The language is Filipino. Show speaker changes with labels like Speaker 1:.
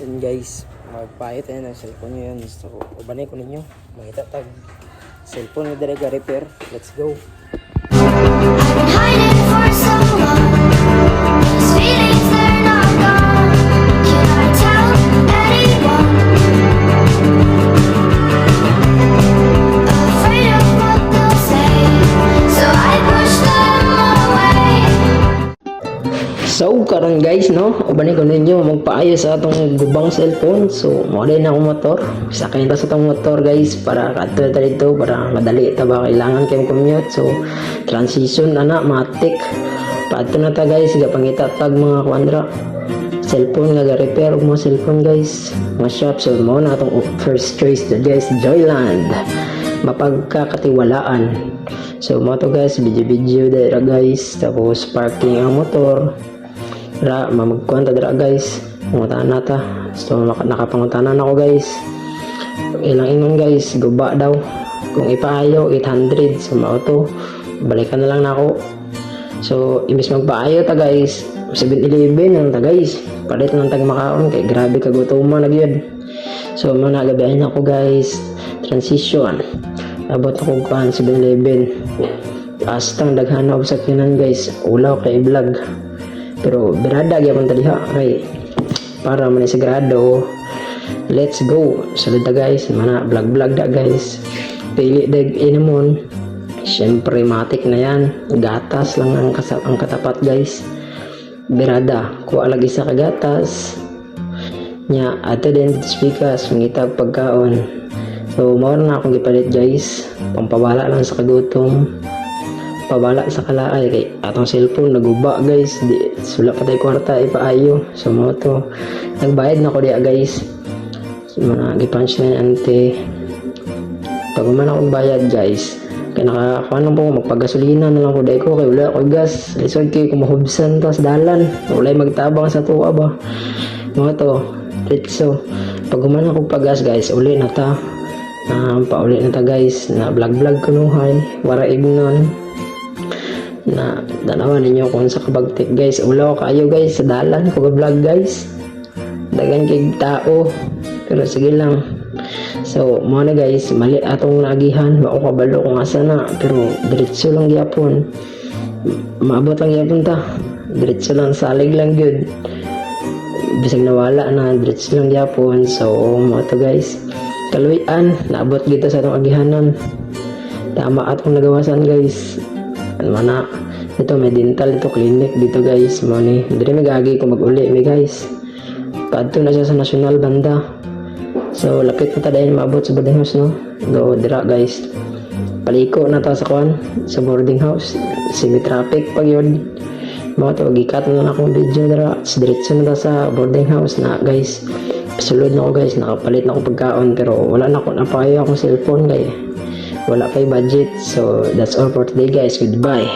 Speaker 1: Yun guys, magpahit tayo ng cellphone nyo yun. So, ubanay ko ninyo. Makita tag cellphone na talaga repair. Let's go.
Speaker 2: Hiding for so long, these feelings they're not gone. Can I tell anyone? Afraid of what they'll say, so I push them away.
Speaker 1: So, karon guys, no? Ubanay ko ninyo magpaayos sa atong gubang cellphone. So, mawalay na akong motor. Sakay na sa atong motor guys para kadto dito para madali ta ba kailangan kayong commute. So, transition ana matik. Paadto na ta guys, gapangita tag mga kwandra. Cellphone nga repair mo cellphone guys. Mga shop so mo na atong first choice guys, Joyland. Mapagkakatiwalaan. So, mo to guys, video dira guys. Tapos parking ang motor. Ra mamagkuan ta dira guys. Pangutanan ta. So nakapangutanan ako guys. Ilang ingon guys, guba daw. Kung ipaayo 800 so mao to. Balikan na lang nako. So imbis magpaayo ta guys, 7-Eleven ang ta guys. Palit nang tag makaon kay grabe kagutuman na gyud. So mo na gabihin ako guys. Transition. Abot ako kan 7-Eleven. Astang daghan og sakyanan guys. Ulaw kay vlog. Pero berada gyapon ta diha kay para man sigurado. Let's go. Sulod ta guys, mana vlog da guys. Pili dag inamon. Syempre matik na yan. Gatas lang ang katapat guys. Berada, kuha lagi sa kagatas. Nya ato din speakers mangitag pagkaon. So mao na akong gipalit guys. Pampabala lang sa kagutom. Pabala sa kalaay kay atong cellphone naguba guys, di sula patay kwarta ipaayo. So mo to nagbayad na ko diya guys. So mga gipunch na ante pag man ako bayad guys kay nakakuha lang po magpagasolina na lang ko dai ko kay wala ko gas lisod kay kumahubsan tas dalan wala magtabang sa tuwa ba mo to so pag man ako pagas guys uli na ta pauli na ta guys na vlog kunuhay wara ignon na danawa ninyo kung sa kabagtik guys ulaw kayo guys sa dalan ko vlog guys dagan kay tao pero sige lang so mo na guys mali atong nagihan mao kabalo kung asa na pero diretso lang gyapon maabot lang gyapon ta diretso lang salig lang gyud bisag nawala na diretso lang gyapon so mo to guys kaluyan naabot dito sa atong agihanon tama atong nagawasan guys mana ito may dental ito clinic dito guys mo ni dire may gagi ko mag-uli may guys paadto na siya sa national banda so lapit na ta dahil maabot sa boarding house no go dira guys paliko na ta sa kwan sa boarding house semi traffic pag yun mo to gikat na akong video dira diretso na ta sa boarding house na guys sulod na ako guys nakapalit na ako pagkaon pero wala na ako napayo akong cellphone guys wala pa'y budget so that's all for today guys goodbye.